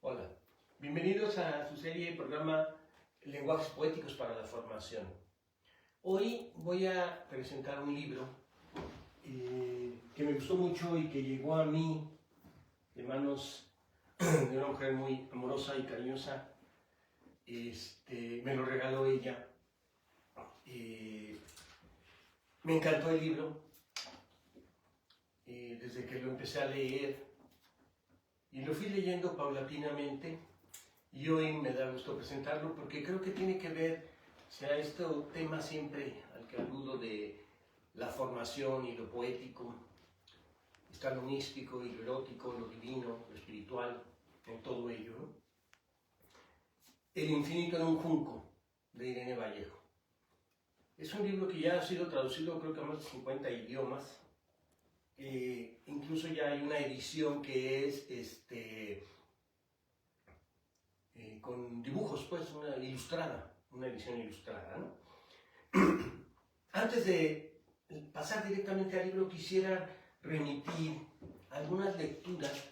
Hola, bienvenidos a su serie y programa Lenguajes Poéticos para la Formación. Hoy voy a presentar un libro que me gustó mucho y que llegó a mí de manos de una mujer muy amorosa y cariñosa. Me lo regaló ella. Me encantó el libro. Desde que lo empecé a leer y lo fui leyendo paulatinamente, y hoy me da gusto presentarlo porque creo que tiene que ver, este tema siempre al que aludo de la formación y lo poético, está lo místico y lo erótico, lo divino, lo espiritual, en todo ello, ¿no? El infinito en un junco, de Irene Vallejo. Es un libro que ya ha sido traducido creo que a más de 50 idiomas. Incluso ya hay una edición que es con dibujos, pues, una edición ilustrada, ¿no? Antes de pasar directamente al libro, quisiera remitir algunas lecturas,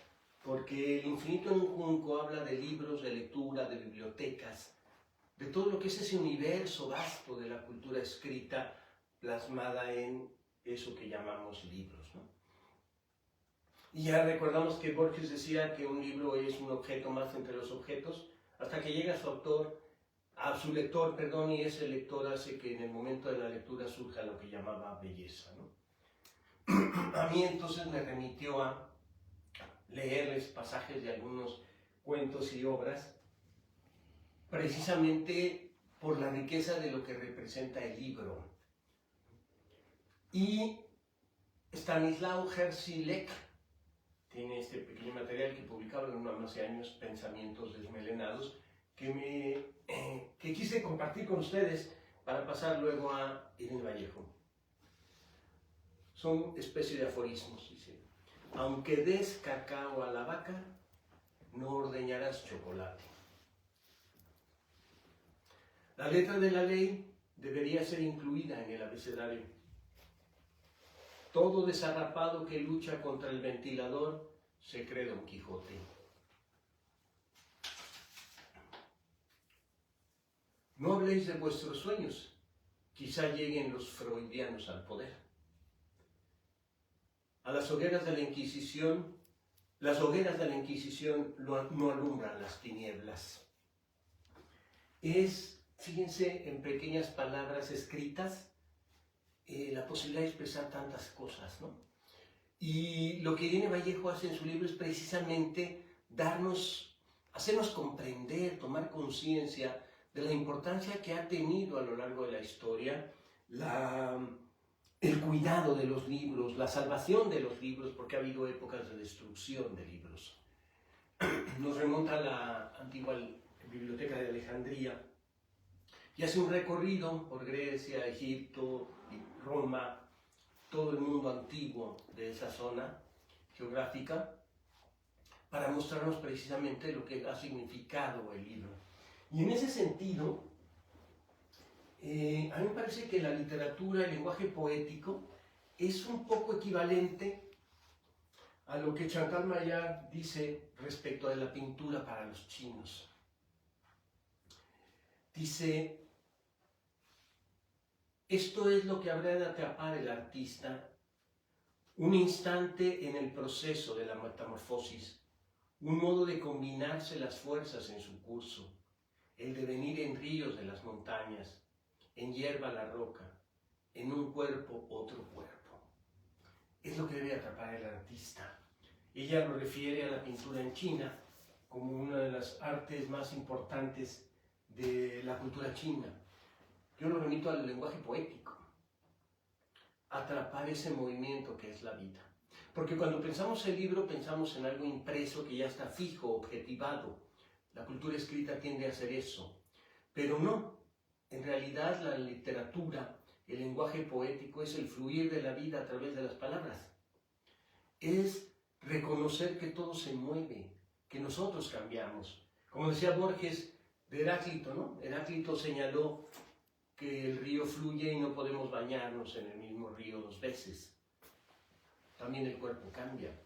porque El infinito en un junco habla de libros, de lectura, de bibliotecas, de todo lo que es ese universo vasto de la cultura escrita plasmada en eso que llamamos libros, ¿no? Y ya recordamos que Borges decía que un libro es un objeto más entre los objetos, hasta que llega a su lector, y ese lector hace que en el momento de la lectura surja lo que llamaba belleza, ¿no? A mí entonces me remitió a leerles pasajes de algunos cuentos y obras, precisamente por la riqueza de lo que representa el libro. Y Stanislaw Hercylek tiene este pequeño material que publicaba hace años, Pensamientos desmelenados, que quise compartir con ustedes para pasar luego a Irene Vallejo. Son especie de aforismos, dice: aunque des cacao a la vaca, no ordeñarás chocolate. La letra de la ley debería ser incluida en el abecedario. Todo desarrapado que lucha contra el ventilador se cree Don Quijote. No habléis de vuestros sueños, quizá lleguen los freudianos al poder. A las hogueras de la Inquisición, no alumbran las tinieblas. Fíjense, en pequeñas palabras escritas, la posibilidad de expresar tantas cosas, ¿no? Y lo que Irene Vallejo hace en su libro es precisamente hacernos comprender, tomar conciencia de la importancia que ha tenido a lo largo de la historia el cuidado de los libros, la salvación de los libros, porque ha habido épocas de destrucción de libros. Nos remonta a la antigua Biblioteca de Alejandría y hace un recorrido por Grecia, Egipto, Roma, todo el mundo antiguo de esa zona geográfica, para mostrarnos precisamente lo que ha significado el libro. Y en ese sentido, a mí me parece que la literatura, el lenguaje poético, es un poco equivalente a lo que Chantal Maillard dice respecto de la pintura para los chinos. Dice: esto es lo que habrá de atrapar el artista, un instante en el proceso de la metamorfosis, un modo de combinarse las fuerzas en su curso, el devenir en ríos de las montañas, en hierba la roca, en un cuerpo otro cuerpo. Es lo que debe atrapar el artista. Ella lo refiere a la pintura en China como una de las artes más importantes de la cultura china. Yo lo remito al lenguaje poético, atrapar ese movimiento que es la vida. Porque cuando pensamos el libro, pensamos en algo impreso que ya está fijo, objetivado. La cultura escrita tiende a hacer eso. Pero no, en realidad la literatura, el lenguaje poético es el fluir de la vida a través de las palabras. Es reconocer que todo se mueve, que nosotros cambiamos. Como decía Borges de Heráclito, ¿no? Heráclito señaló que el río fluye y no podemos bañarnos en el mismo río 2 veces. También el cuerpo cambia.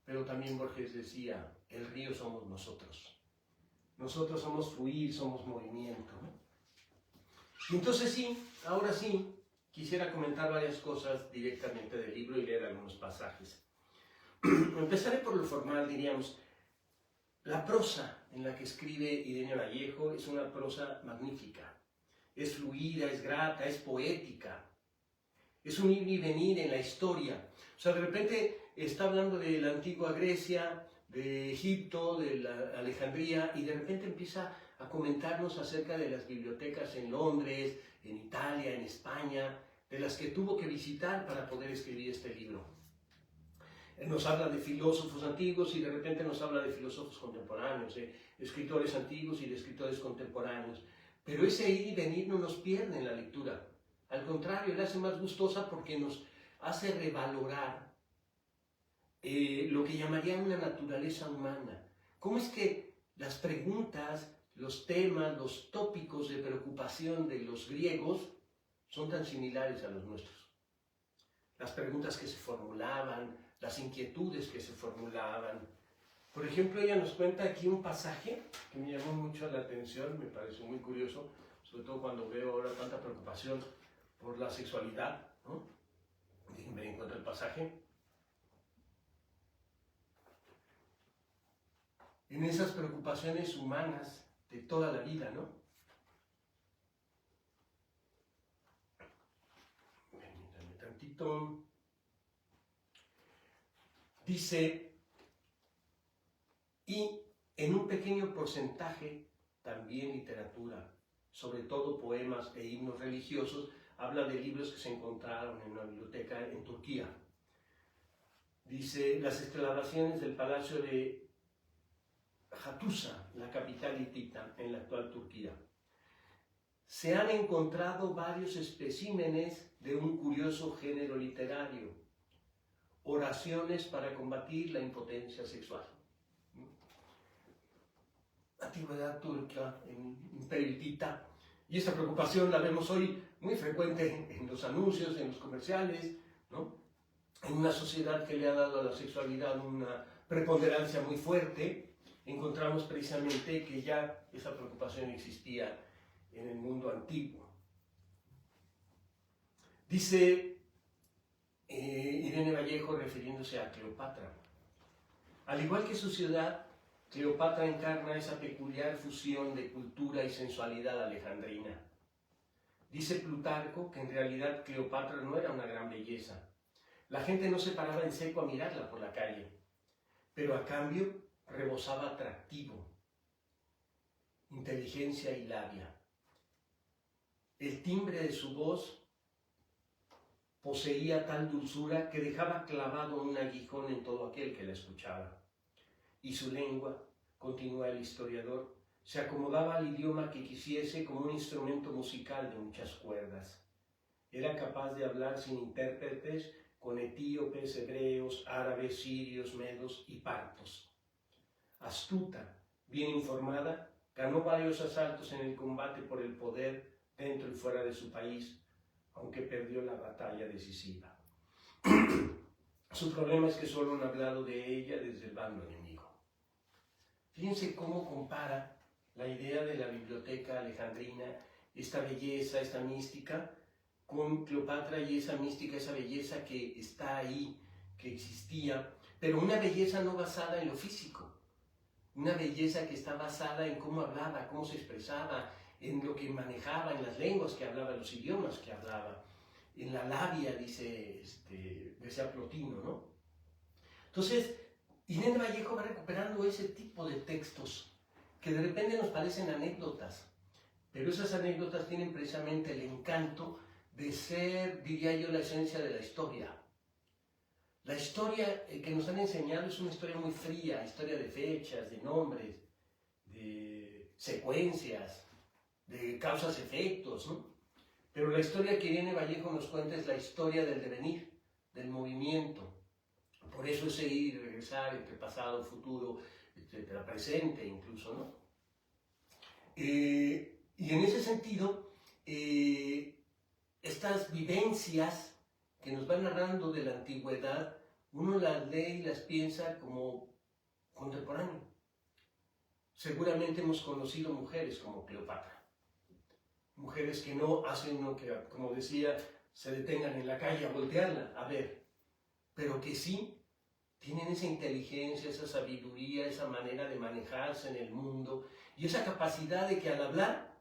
Pero también Borges decía: el río somos nosotros. nosotros somos fluir, somos movimiento, ¿no? Y entonces sí, ahora sí, quisiera comentar varias cosas directamente del libro y leer algunos pasajes. Empezaré por lo formal, diríamos. La prosa en la que escribe Irene Vallejo es una prosa magnífica. Es fluida, es grata, es poética. Es un ir y venir en la historia. O sea, de repente está hablando de la antigua Grecia, de Egipto, de la Alejandría, y de repente empieza a comentarnos acerca de las bibliotecas en Londres, en Italia, en España, de las que tuvo que visitar para poder escribir este libro. Nos habla de filósofos antiguos y de repente nos habla de filósofos contemporáneos, de escritores antiguos y de escritores contemporáneos. Pero ese ir y venir no nos pierde en la lectura. Al contrario, la hace más gustosa porque nos hace revalorar lo que llamarían una naturaleza humana. ¿Cómo es que las preguntas, los temas, los tópicos de preocupación de los griegos son tan similares a los nuestros? Las preguntas que se formulaban, las inquietudes que se formulaban. Por ejemplo, ella nos cuenta aquí un pasaje que me llamó mucho la atención, me pareció muy curioso, sobre todo cuando veo ahora tanta preocupación por la sexualidad, ¿no? Déjenme encontrar el pasaje. En esas preocupaciones humanas de toda la vida, ¿no? Permítanme tantito. Dice, y en un pequeño porcentaje también literatura, sobre todo poemas e himnos religiosos. Habla de libros que se encontraron en una biblioteca en Turquía. Dice, las exclamaciones del palacio de Hattusa, la capital hitita en la actual Turquía. Se han encontrado varios especímenes de un curioso género literario, oraciones para combatir la impotencia sexual. Antigüedad turca, en Imperio hitita. Y esta preocupación la vemos hoy muy frecuente en los anuncios, en los comerciales, ¿no? En una sociedad que le ha dado a la sexualidad una preponderancia muy fuerte, encontramos precisamente que ya esa preocupación existía en el mundo antiguo. Dice Irene Vallejo refiriéndose a Cleopatra. Al igual que su ciudad, Cleopatra encarna esa peculiar fusión de cultura y sensualidad alejandrina. Dice Plutarco que en realidad Cleopatra no era una gran belleza. La gente no se paraba en seco a mirarla por la calle, pero a cambio rebosaba atractivo, inteligencia y labia. El timbre de su voz poseía tal dulzura que dejaba clavado un aguijón en todo aquel que la escuchaba. Y su lengua, continúa el historiador, se acomodaba al idioma que quisiese como un instrumento musical de muchas cuerdas. Era capaz de hablar sin intérpretes con etíopes, hebreos, árabes, sirios, medos y partos. Astuta, bien informada, ganó varios asaltos en el combate por el poder dentro y fuera de su país, aunque perdió la batalla decisiva. Su problema es que solo han hablado de ella desde el bando enemigo. Fíjense cómo compara la idea de la biblioteca alejandrina, esta belleza, esta mística, con Cleopatra y esa mística, esa belleza que está ahí, que existía, pero una belleza no basada en lo físico, una belleza que está basada en cómo hablaba, cómo se expresaba, en lo que manejaba, en las lenguas que hablaba, los idiomas que hablaba, en la labia, decía Plotino, ¿no? Entonces, Irene Vallejo va recuperando ese tipo de textos que de repente nos parecen anécdotas, pero esas anécdotas tienen precisamente el encanto de ser, diría yo, la esencia de la historia. La historia que nos han enseñado es una historia muy fría, historia de fechas, de nombres, de secuencias, de causas-efectos, ¿no? Pero la historia que Irene Vallejo nos cuenta es la historia del devenir, del movimiento. Por eso ese ir y regresar entre pasado, futuro, etcétera, presente incluso, ¿no? Y en ese sentido, estas vivencias que nos van narrando de la antigüedad, uno las lee y las piensa como contemporáneo. seguramente hemos conocido mujeres como Cleopatra. Mujeres que no hacen lo que, como decía, se detengan en la calle a voltearla, a ver, pero que sí tienen esa inteligencia, esa sabiduría, esa manera de manejarse en el mundo y esa capacidad de que al hablar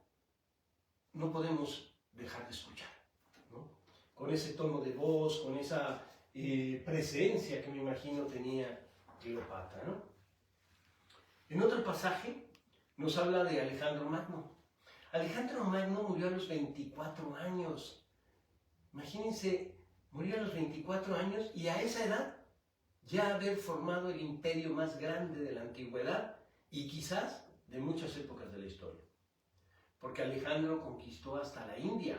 no podemos dejar de escuchar, ¿no? Con ese tono de voz, con esa presencia que me imagino tenía Cleopatra, ¿no? En otro pasaje nos habla de Alejandro Magno. Alejandro Magno murió a los 24 años. Imagínense, murió a los 24 años y a esa edad ya haber formado el imperio más grande de la antigüedad y quizás de muchas épocas de la historia. Porque Alejandro conquistó hasta la India,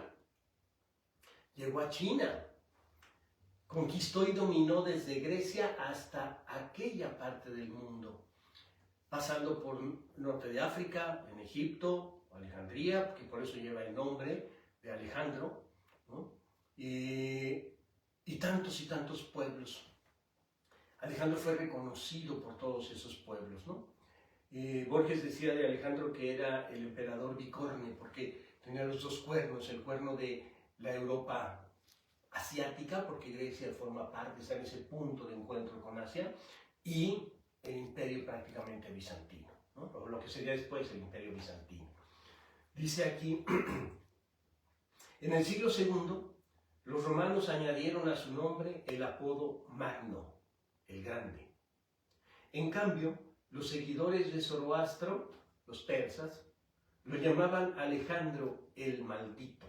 llegó a China, conquistó y dominó desde Grecia hasta aquella parte del mundo, pasando por norte de África, en Egipto, Alejandría, que por eso lleva el nombre de Alejandro, ¿no? Y tantos pueblos. Alejandro fue reconocido por todos esos pueblos, ¿no? Borges decía de Alejandro que era el emperador bicorne, porque tenía los dos cuernos, el cuerno de la Europa asiática, porque Grecia forma parte, está en ese punto de encuentro con Asia, y el imperio prácticamente bizantino, ¿no? O lo que sería después el imperio bizantino. Dice aquí, en el siglo II, los romanos añadieron a su nombre el apodo Magno, el Grande. En cambio, los seguidores de Zoroastro, los persas, lo llamaban Alejandro el Maldito.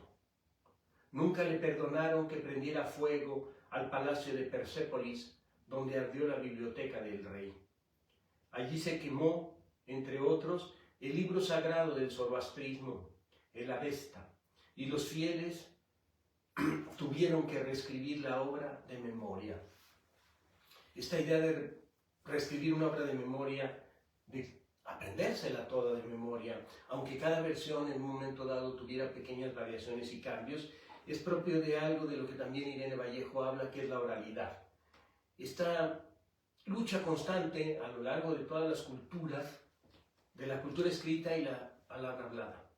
Nunca le perdonaron que prendiera fuego al palacio de Persépolis, donde ardió la biblioteca del rey. Allí se quemó, entre otros, el libro sagrado del zoroastrismo, el Avesta, y los fieles tuvieron que reescribir la obra de memoria. Esta idea de reescribir una obra de memoria, de aprendérsela toda de memoria, aunque cada versión en un momento dado tuviera pequeñas variaciones y cambios, es propio de algo de lo que también Irene Vallejo habla, que es la oralidad. Esta lucha constante a lo largo de todas las culturas, de la cultura escrita y la palabra hablada.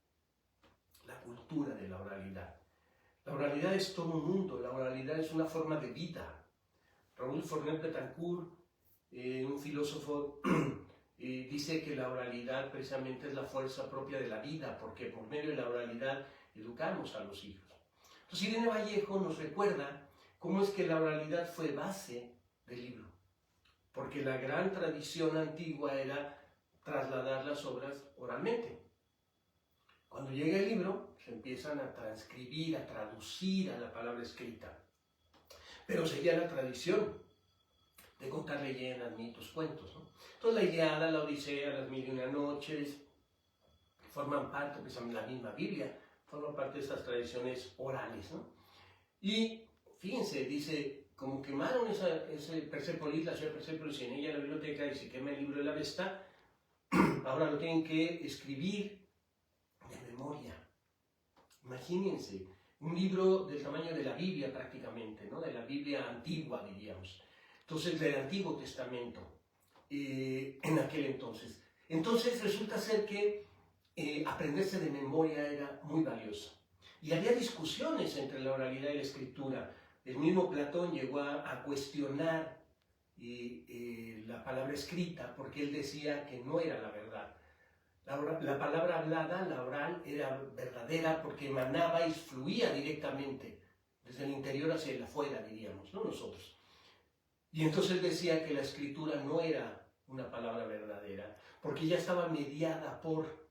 La cultura de la oralidad. La oralidad es todo un mundo, la oralidad es una forma de vida. Raúl Fornet-Betancourt, un filósofo, dice que la oralidad precisamente es la fuerza propia de la vida, porque por medio de la oralidad educamos a los hijos. Entonces Irene Vallejo nos recuerda cómo es que la oralidad fue base del libro, porque la gran tradición antigua era trasladar las obras oralmente. Cuando llega el libro, se empiezan a transcribir, a traducir a la palabra escrita. Pero seguía la tradición de contar leyendas, mitos, cuentos, ¿no? Entonces la Ilíada, la Odisea, las Mil y una Noches, forman parte, precisamente la misma Biblia, forman parte de estas tradiciones orales, ¿no? Y fíjense, dice, como quemaron ese Persépolis, la ciudad de Persépolis, y en ella la biblioteca, y se quema el libro de la Avesta, ahora lo tienen que escribir de memoria. Imagínense, un libro del tamaño de la Biblia prácticamente, ¿no? De la Biblia antigua, diríamos. Entonces, del Antiguo Testamento, en aquel entonces. Entonces, resulta ser que aprenderse de memoria era muy valioso. Y había discusiones entre la oralidad y la escritura. El mismo Platón llegó a cuestionar la palabra escrita, porque él decía que no era la verdad. La palabra hablada, la oral, era verdadera porque emanaba y fluía directamente desde el interior hacia el afuera, diríamos, no nosotros. Y entonces decía que la escritura no era una palabra verdadera, porque ya estaba mediada por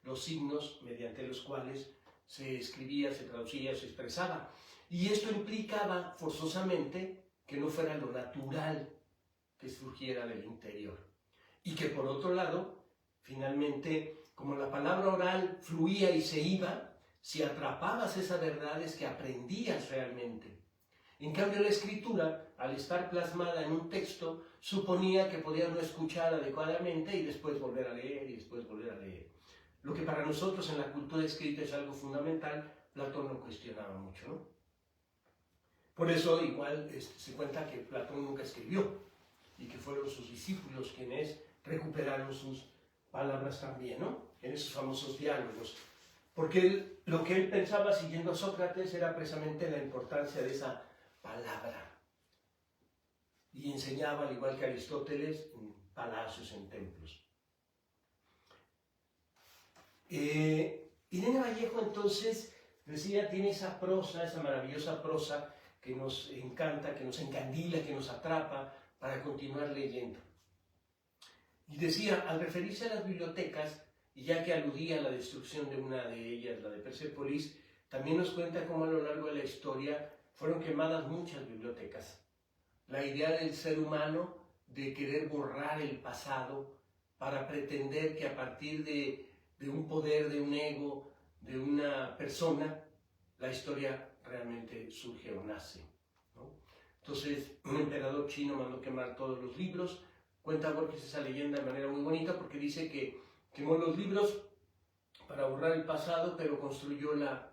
los signos mediante los cuales se escribía, se traducía, se expresaba. Y esto implicaba forzosamente que no fuera lo natural que surgiera del interior. Y que por otro lado, finalmente, como la palabra oral fluía y se iba, si atrapabas esas verdades que aprendías realmente. En cambio, la escritura, al estar plasmada en un texto, suponía que podías no escuchar adecuadamente y después volver a leer y después volver a leer. Lo que para nosotros en la cultura escrita es algo fundamental, Platón lo cuestionaba mucho, ¿no? Por eso igual se cuenta que Platón nunca escribió y que fueron sus discípulos quienes recuperaron sus palabras también, ¿no? En esos famosos diálogos. Porque lo que él pensaba, siguiendo a Sócrates, era precisamente la importancia de esa palabra. Y enseñaba, al igual que Aristóteles, en palacios, en templos. Irene Vallejo, entonces, decía, tiene esa prosa, esa maravillosa prosa que nos encanta, que nos encandila, que nos atrapa para continuar leyendo. Y decía, al referirse a las bibliotecas, y ya que aludía a la destrucción de una de ellas, la de Persépolis, también nos cuenta cómo a lo largo de la historia fueron quemadas muchas bibliotecas. La idea del ser humano de querer borrar el pasado para pretender que a partir de un poder, de un ego, de una persona, la historia realmente surge o nace, ¿no? Entonces, un emperador chino mandó quemar todos los libros. Cuenta Borges esa leyenda de manera muy bonita porque dice que quemó los libros para borrar el pasado, pero construyó la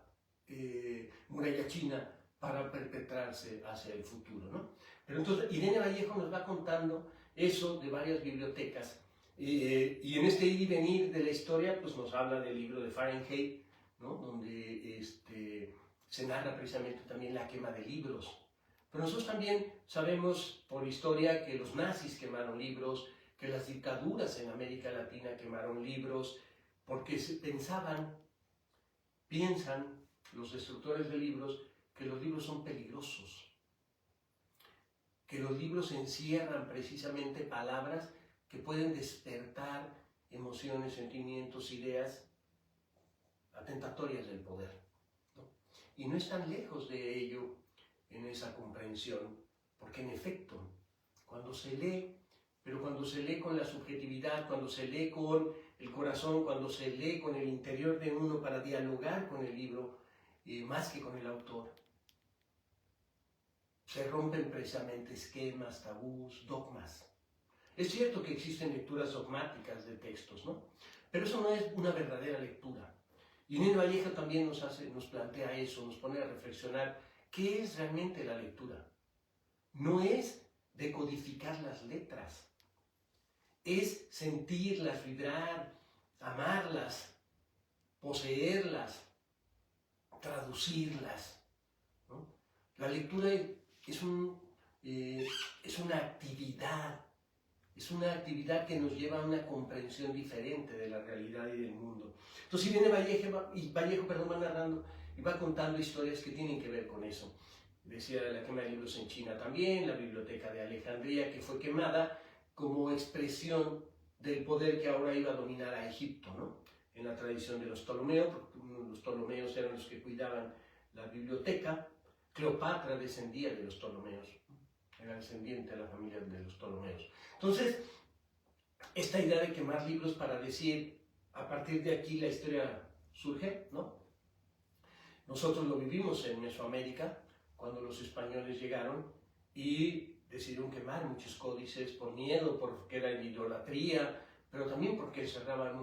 muralla china para perpetrarse hacia el futuro, ¿no? Pero entonces Irene Vallejo nos va contando eso de varias bibliotecas, y en este ir y venir de la historia pues nos habla del libro de Fahrenheit, ¿no? Donde se narra precisamente también la quema de libros. Pero nosotros también sabemos por historia que los nazis quemaron libros, que las dictaduras en América Latina quemaron libros, porque piensan los destructores de libros que los libros son peligrosos, que los libros encierran precisamente palabras que pueden despertar emociones, sentimientos, ideas atentatorias del poder, ¿no? Y no están lejos de ello en esa comprensión, porque en efecto, cuando se lee, pero cuando se lee con la subjetividad, cuando se lee con el corazón, cuando se lee con el interior de uno para dialogar con el libro, más que con el autor, se rompen precisamente esquemas, tabús, dogmas. Es cierto que existen lecturas dogmáticas de textos, ¿no? Pero eso no es una verdadera lectura. Y Irene Vallejo también nos plantea eso, nos pone a reflexionar qué es realmente la lectura. No es decodificar las letras, es sentirlas, vibrar, amarlas, poseerlas, traducirlas, ¿no? La lectura es una actividad. Es una actividad que nos lleva a una comprensión diferente de la realidad y del mundo. Entonces, si viene Vallejo va narrando y va contando historias que tienen que ver con eso. Decía la quema de libros en China también, la biblioteca de Alejandría, que fue quemada como expresión del poder que ahora iba a dominar a Egipto, ¿no? En la tradición de los Ptolomeos, porque los Ptolomeos eran los que cuidaban la biblioteca. Cleopatra descendía de los Ptolomeos, era descendiente de la familia de los Ptolomeos. Entonces, esta idea de quemar libros para decir, a partir de aquí la historia surge, ¿no? Nosotros lo vivimos en Mesoamérica, cuando los españoles llegaron y decidieron quemar muchos códices por miedo, porque era idolatría, pero también porque encerraban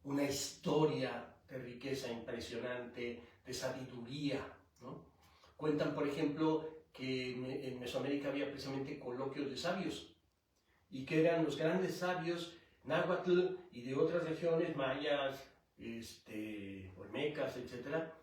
una historia de riqueza impresionante, de sabiduría, ¿no? Cuentan, por ejemplo, que en Mesoamérica había precisamente coloquios de sabios, y que eran los grandes sabios náhuatl y de otras regiones, mayas, olmecas, etc.,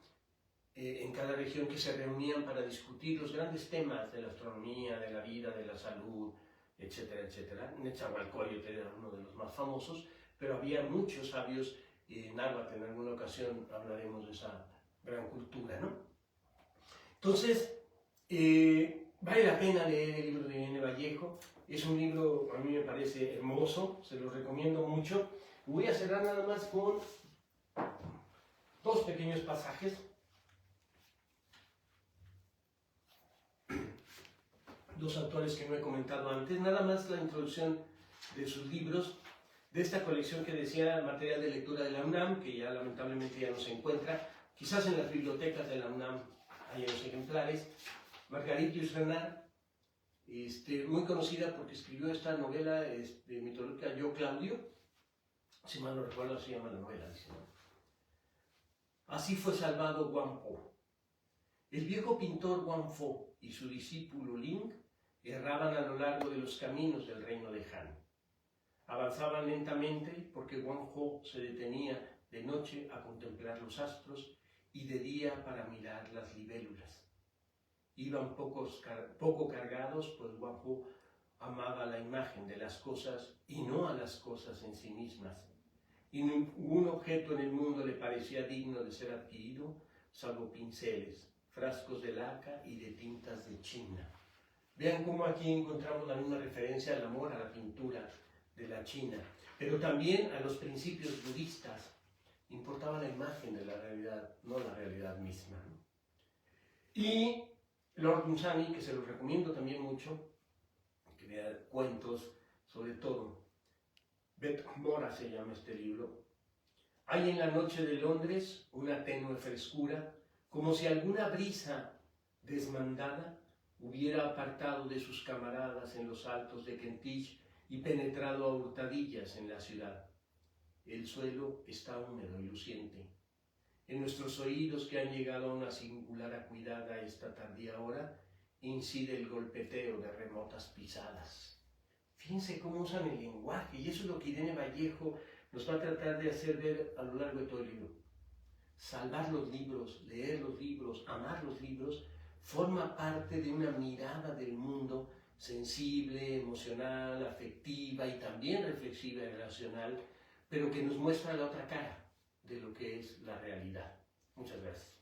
en cada región, que se reunían para discutir los grandes temas de la astronomía, de la vida, de la salud, etcétera, etcétera. Nezahualcóyotl era uno de los más famosos, pero había muchos sabios náhuatl. En alguna ocasión hablaremos de esa gran cultura, ¿no? Entonces, vale la pena leer el libro de Irene Vallejo. Es un libro, a mí me parece hermoso, se lo recomiendo mucho. Voy a cerrar nada más con dos pequeños pasajes. Dos autores que no he comentado antes, nada más la introducción de sus libros, de esta colección que decía material de lectura de la UNAM, que ya lamentablemente ya no se encuentra, quizás en las bibliotecas de la UNAM hay los ejemplares. Marguerite Yourcenar, muy conocida porque escribió esta novela mitológica, Yo Claudio, si mal no recuerdo se llama la novela, dice, ¿no? Así fue salvado Guan Po. El viejo pintor Guan Fo y su discípulo Ling erraban a lo largo de los caminos del reino de Han. Avanzaban lentamente porque Guangzhou se detenía de noche a contemplar los astros y de día para mirar las libélulas. Iban poco cargados, pues Guangzhou amaba la imagen de las cosas y no a las cosas en sí mismas. Y ningún objeto en el mundo le parecía digno de ser adquirido, salvo pinceles, frascos de laca y de tintas de China. Vean cómo aquí encontramos la misma referencia al amor a la pintura de la China, pero también a los principios budistas. Importaba la imagen de la realidad, no la realidad misma, ¿no? Y Lord Dunsany, que se los recomiendo también mucho, que vea cuentos, sobre todo, Beth Mora se llama este libro. Hay en la noche de Londres una tenue frescura, como si alguna brisa desmandada hubiera apartado de sus camaradas en los altos de Kentish y penetrado a hurtadillas en la ciudad. El suelo está húmedo y luciente. En nuestros oídos, que han llegado a una singular acuidad a esta tardía hora, incide el golpeteo de remotas pisadas. Fíjense cómo usan el lenguaje, y eso es lo que Irene Vallejo nos va a tratar de hacer ver a lo largo de todo el libro. Salvar los libros, leer los libros, amar los libros, forma parte de una mirada del mundo sensible, emocional, afectiva y también reflexiva y relacional, pero que nos muestra la otra cara de lo que es la realidad. Muchas gracias.